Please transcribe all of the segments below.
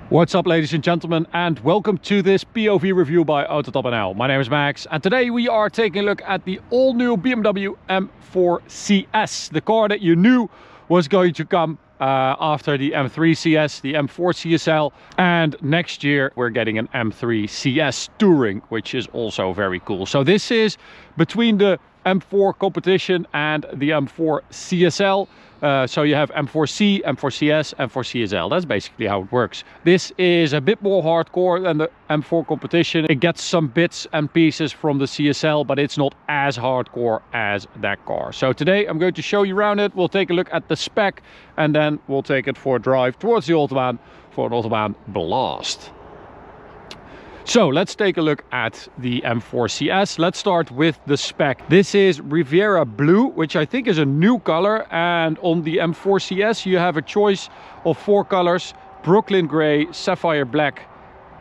What's up, ladies and gentlemen, and welcome to this POV review by AUTOBAHN. My name is Max, and today we are taking a look at the all-new BMW M4 CS, the car that you knew was going to come after the M3 CS, the M4 CSL, and next year we're getting an M3 CS Touring, which is also very cool. So this is between the M4 competition and the M4 CSL. So you have M4C, M4 CS, M4 CSL. That's basically how it works. This is a bit more hardcore than the M4 competition. It gets some bits and pieces from the CSL, but it's not as hardcore as that car. So today I'm going to show you around it. We'll take a look at the spec and then we'll take it for a drive towards the Autobahn for an Autobahn blast. So let's take a look at the M4 CS. Let's start with the spec. This is Riviera Blue, which I think is a new color. And on the M4 CS, you have a choice of 4 colors: Brooklyn Gray, Sapphire Black,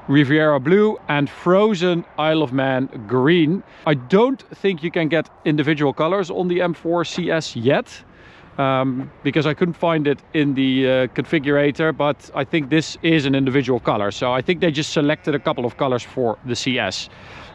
Riviera Blue, and Frozen Isle of Man Green. I don't think you can get individual colors on the M4 CS yet. Because I couldn't find it in the configurator, but I think this is an individual color. So I think they just selected a couple of colors for the CS.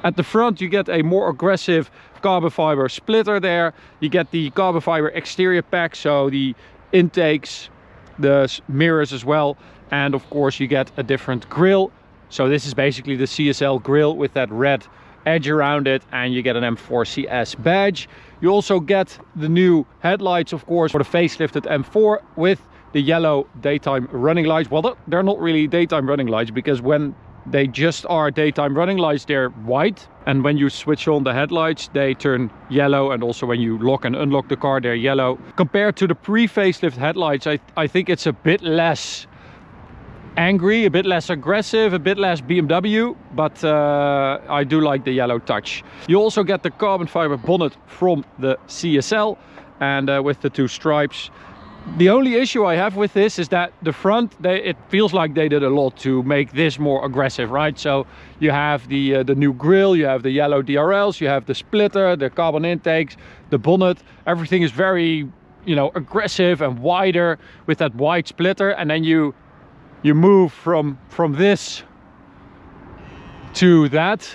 At the front you get a more aggressive carbon fiber splitter there. You get the carbon fiber exterior pack, so the intakes, the mirrors as well, and of course you get a different grille. So this is basically the CSL grille with that red edge around it, and you get an M4 CS badge. You also get the new headlights, of course, for the facelifted M4 with the yellow daytime running lights. Well, they're not really daytime running lights, because when they just are daytime running lights, they're white, and when you switch on the headlights they turn yellow, and also when you lock and unlock the car they're yellow. Compared to the pre-facelift headlights, I think it's a bit less angry, a bit less aggressive, a bit less BMW, but I do like the yellow touch. You also get the carbon fiber bonnet from the CSL, and with the 2 stripes. The only issue I have with this is that the front, it feels like they did a lot to make this more aggressive, right? So you have the new grille, you have the yellow DRLs, you have the splitter, the carbon intakes, the bonnet. Everything is very, you know, aggressive and wider with that wide splitter, and then you move from this to that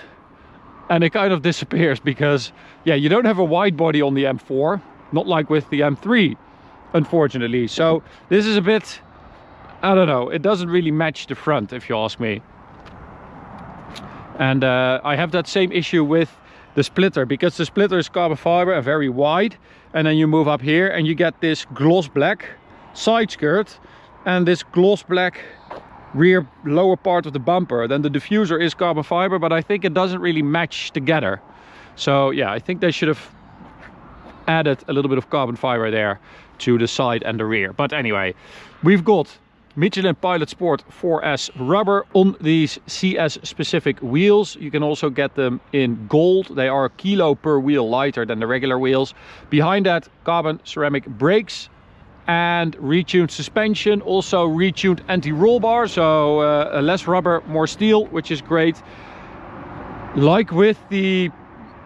and it kind of disappears, because yeah, you don't have a wide body on the M4, not like with the M3, unfortunately. So this is a bit, I don't know, it doesn't really match the front, if you ask me. And I have that same issue with the splitter, because the splitter is carbon fiber and very wide, and then you move up here and you get this gloss black side skirt and this gloss black rear lower part of the bumper. Then the diffuser is carbon fiber, but I think it doesn't really match together. So yeah, I think they should have added a little bit of carbon fiber there to the side and the rear. But anyway, we've got Michelin Pilot Sport 4S rubber on these CS specific wheels. You can also get them in gold. They are a kilo per wheel lighter than the regular wheels. Behind that, carbon ceramic brakes and retuned suspension, also retuned anti-roll bar, so less rubber, more steel, which is great. Like with the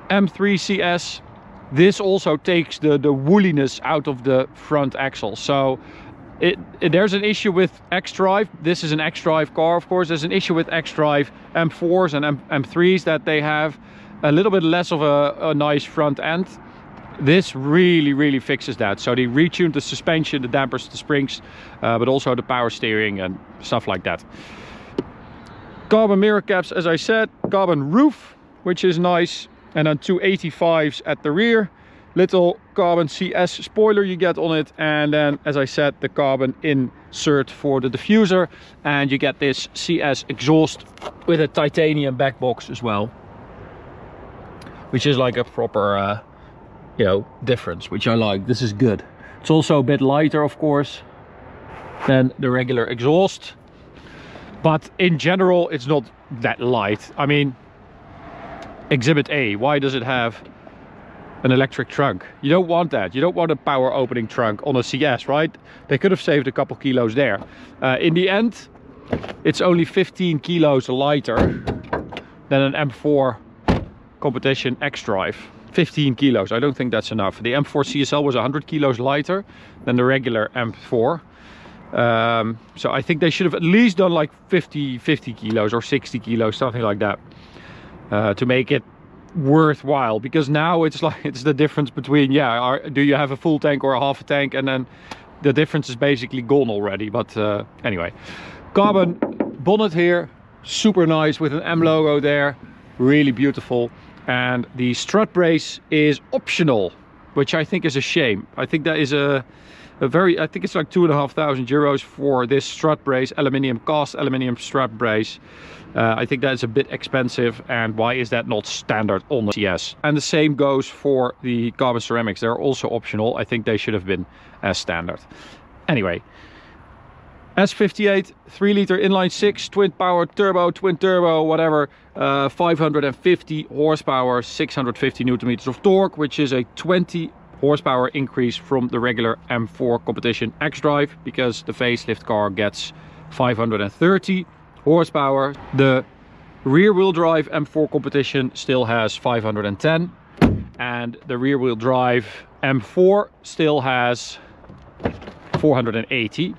M3 CS, this also takes the wooliness out of the front axle. So there's an issue with X-Drive. This is an X-Drive car, of course. There's an issue with X-Drive M4s and M3s, that they have a little bit less of a nice front end. This really fixes that. So they retuned the suspension, the dampers, the springs, but also the power steering and stuff like that. Carbon mirror caps, as I said, carbon roof, which is nice, and then 285s at the rear. Little carbon CS spoiler you get on it, and then, as I said, the carbon insert for the diffuser, and you get this CS exhaust with a titanium back box as well, which is like a proper you know, difference, which I like. This is good. It's also a bit lighter, of course, than the regular exhaust, but in general it's not that light. I mean, Exhibit A, why does it have an electric trunk? You don't want that. You don't want a power opening trunk on a CS, right? They could have saved a couple kilos there. In the end, it's only 15 kilos lighter than an M4 competition X-Drive. 15 kilos. I don't think that's enough. The M4 CSL was 100 kilos lighter than the regular M4. So I think they should have at least done like 50 kilos or 60 kilos, something like that, to make it worthwhile. Because now it's like, it's the difference between, yeah, do you have a full tank or a half a tank, and then the difference is basically gone already. But anyway, carbon bonnet here, super nice with an M logo there, really beautiful. And the strut brace is optional, which I think is a shame. I think that is a very, I think it's like €2,500 for this strut brace, cast aluminium strut brace. I think that is a bit expensive, and why is that not standard on the CS? And the same goes for the carbon ceramics. They're also optional. I think they should have been as standard. Anyway, S58 3-liter inline 6 twin power turbo, twin turbo, whatever, 550 horsepower, 650 newton meters of torque, which is a 20 horsepower increase from the regular M4 Competition X-Drive, because the facelift car gets 530 horsepower. The rear wheel drive M4 Competition still has 510, and the rear wheel drive M4 still has 480.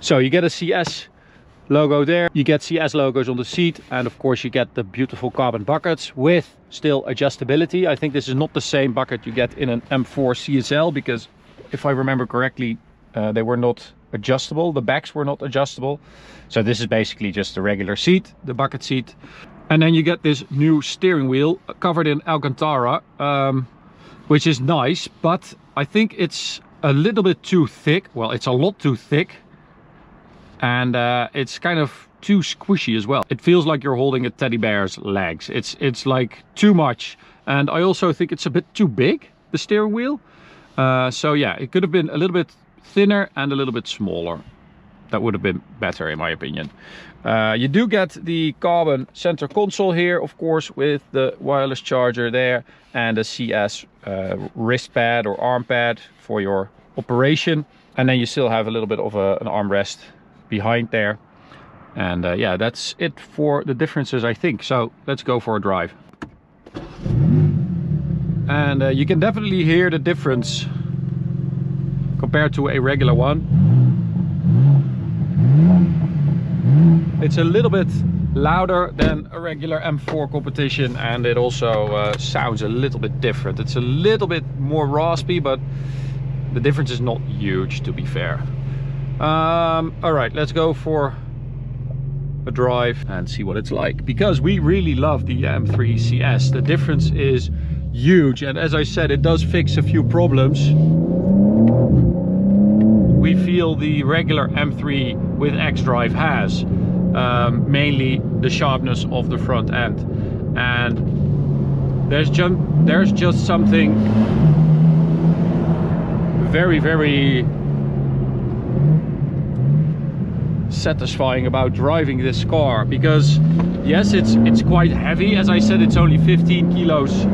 So you get a CS logo there, you get CS logos on the seat, and of course you get the beautiful carbon buckets with still adjustability. I think this is not the same bucket you get in an M4 CSL, because if I remember correctly, they were not adjustable, the backs were not adjustable. So this is basically just the regular seat, the bucket seat. And then you get this new steering wheel covered in Alcantara, which is nice, but I think it's a little bit too thick. Well, it's a lot too thick, and it's kind of too squishy as well. It feels like you're holding a teddy bear's legs. It's like too much, and I also think it's a bit too big, the steering wheel. So yeah, it could have been a little bit thinner and a little bit smaller. That would have been better in my opinion. You do get the carbon center console here, of course, with the wireless charger there, and a CS wrist pad or arm pad for your operation. And then you still have a little bit of an armrest behind there. And yeah, that's it for the differences, I think. So let's go for a drive. And you can definitely hear the difference compared to a regular one. It's a little bit louder than a regular M4 Competition, and it also sounds a little bit different. It's a little bit more raspy, but the difference is not huge, to be fair. All right, let's go for a drive and see what it's like, because we really love the M3 CS. The difference is huge, and as I said, it does fix a few problems. We feel the regular M3 with X-Drive has, mainly the sharpness of the front end, and there's just something very satisfying about driving this car, because yes, it's quite heavy. As I said, it's only 15 kilos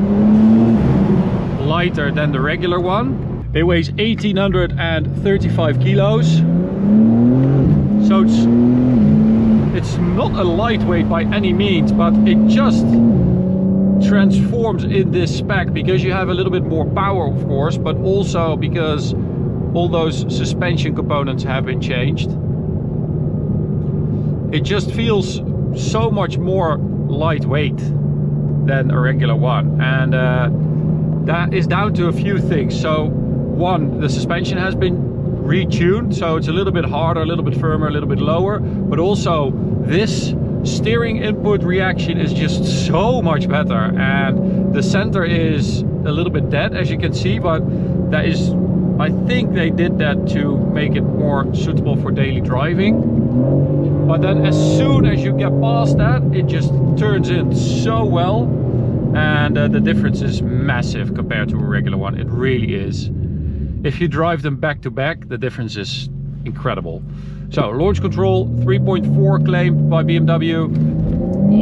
lighter than the regular one. It weighs 1835 kilos, so it's not a lightweight by any means, but it just transforms in this spec because you have a little bit more power, of course, but also because all those suspension components have been changed. It just feels so much more lightweight than a regular one, and that is down to a few things. So one, the suspension has been retuned, so it's a little bit harder, a little bit firmer, a little bit lower, but also this steering input reaction is just so much better, and the center is a little bit dead, as you can see, but that is, I think they did that to make it more suitable for daily driving. But then as soon as you get past that, it just turns in so well, and the difference is massive compared to a regular one. It really is. If you drive them back to back, the difference is incredible. So launch control 3.4 claimed by BMW.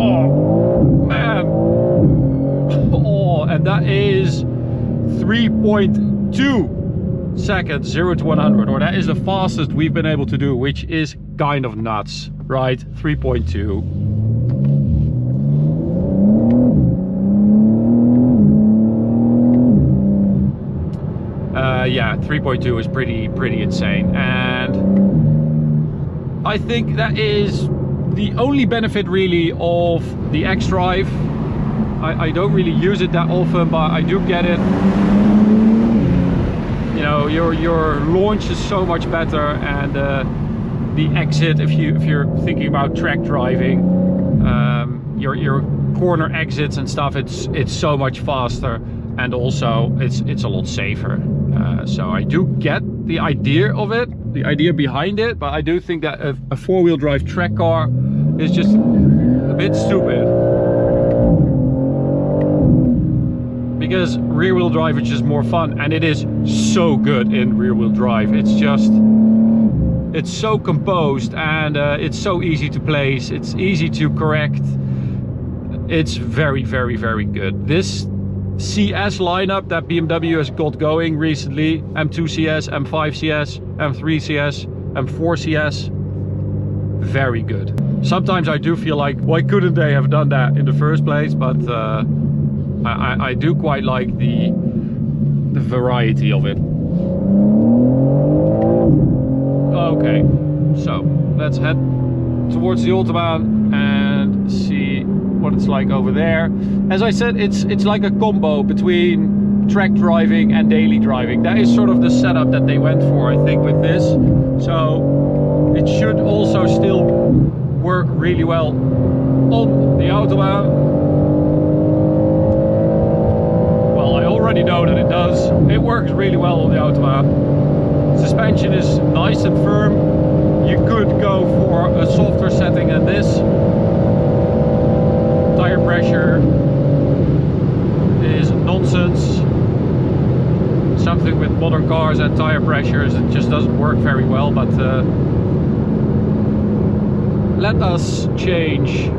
Oh man, oh, and that is 3.2 seconds 0 to 100, or that is the fastest we've been able to do, which is kind of nuts, right? 3.2. yeah, 3.2 is pretty insane, and I think that is the only benefit really of the X-Drive. I don't really use it that often, but I do get it. You know, your launch is so much better, and the exit, if you're thinking about track driving, your corner exits and stuff, it's so much faster, and also it's a lot safer. So I do get the idea of it, the idea behind it, but I do think that a four-wheel drive track car is just a bit stupid. Because rear-wheel drive is just more fun, and it is so good in rear-wheel drive. It's so composed, and it's so easy to place, it's easy to correct. It's very good. This CS lineup that BMW has got going recently, M2 CS, M5 CS, M3 CS, M4 CS, very good. Sometimes I do feel like, why couldn't they have done that in the first place? But I do quite like the variety of it. Okay, so let's head towards the Autobahn and see what it's like over there. As I said, it's like a combo between track driving and daily driving. That is sort of the setup that they went for, I think, with this. So it should also still work really well on the Autobahn. Well, I already know that it does. It works really well on the Autobahn. Suspension is nice and firm. You could go for a softer setting than this. Tire pressure is nonsense. Something with modern cars and tire pressures, it just doesn't work very well, but let us change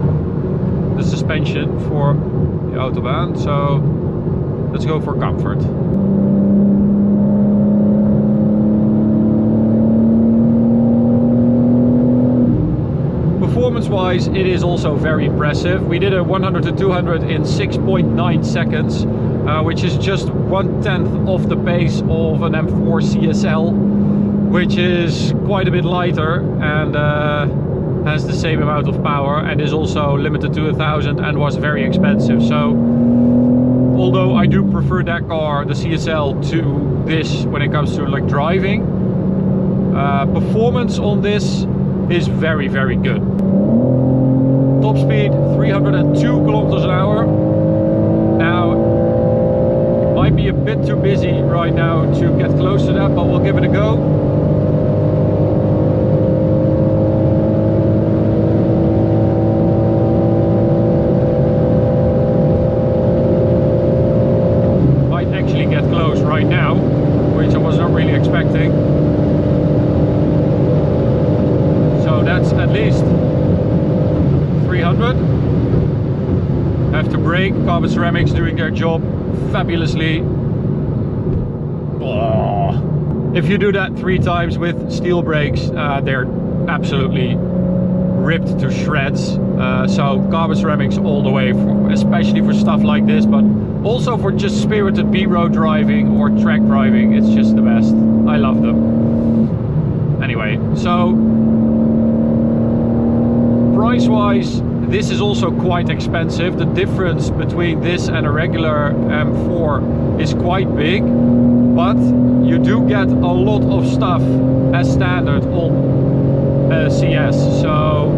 the suspension for the Autobahn. So let's go for comfort. Performance-wise, it is also very impressive. We did a 100 to 200 in 6.9 seconds, which is just 1/10 of the pace of an M4 CSL, which is quite a bit lighter and has the same amount of power, and is also limited to 1,000 and was very expensive. So although I do prefer that car, the CSL, to this when it comes to like driving, performance on this is very good. Top speed 302 kilometers an hour. Now, might be a bit too busy right now to get close to that, but we'll give it a go. Might actually get close right now, which I was not really expecting. So that's at least 300. Have to brake. Carbon ceramics doing their job fabulously. Oh. If you do that 3 times with steel brakes, they're absolutely ripped to shreds. So carbon ceramics all the way, especially for stuff like this, but also for just spirited B-road driving or track driving. It's just the best. I love them. Anyway, so price-wise, this is also quite expensive. The difference between this and a regular M4 is quite big, but you do get a lot of stuff as standard on CS. So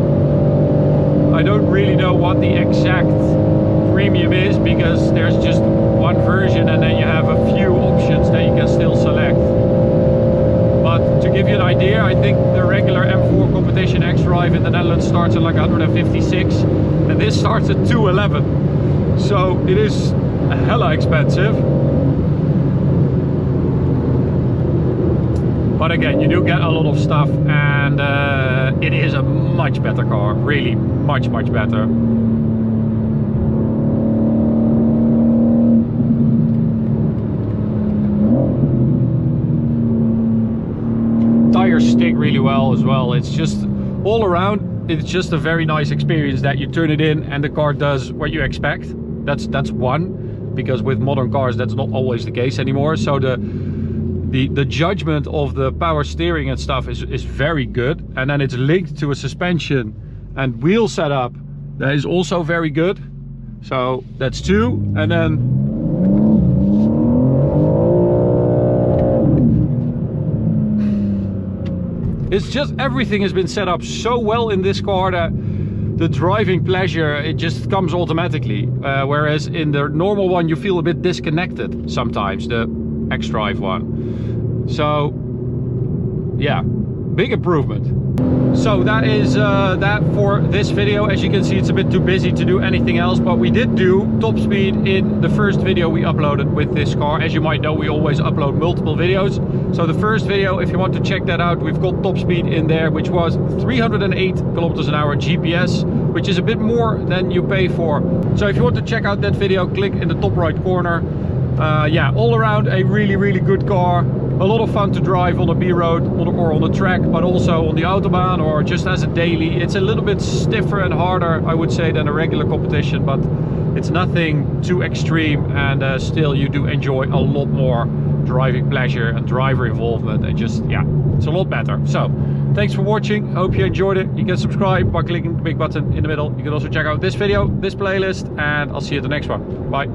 I don't really know what the exact premium is, because there's just one version and then you have a few options that you can still select. But to give you an idea, I think the regular M4 Competition X-Drive in the Netherlands starts at like 156, and this starts at 211. So it is hella expensive. But again, you do get a lot of stuff, and it is a much better car, really much better. Tires stick really well as well. It's just all around, it's just a very nice experience that you turn it in and the car does what you expect. That's one, because with modern cars that's not always the case anymore. So the judgment of the power steering and stuff is very good. And then it's linked to a suspension and wheel setup that is also very good. So that's 2. And then it's just, everything has been set up so well in this car that the driving pleasure, it just comes automatically. Whereas in the normal one, you feel a bit disconnected sometimes, the X-Drive one. So yeah, big improvement. So that is that for this video. As you can see, it's a bit too busy to do anything else, but we did do top speed in the first video we uploaded with this car. As you might know, we always upload multiple videos. So the first video, if you want to check that out, we've got top speed in there, which was 308 kilometers an hour GPS, which is a bit more than you pay for. So if you want to check out that video, click in the top right corner. Yeah, all around a really good car. A lot of fun to drive on a B road or on a track, but also on the Autobahn or just as a daily. It's a little bit stiffer and harder, I would say, than a regular competition, but it's nothing too extreme, and still you do enjoy a lot more driving pleasure and driver involvement, and just, yeah, it's a lot better. So thanks for watching. Hope you enjoyed it. You can subscribe by clicking the big button in the middle. You can also check out this video, this playlist, and I'll see you at the next one. Bye.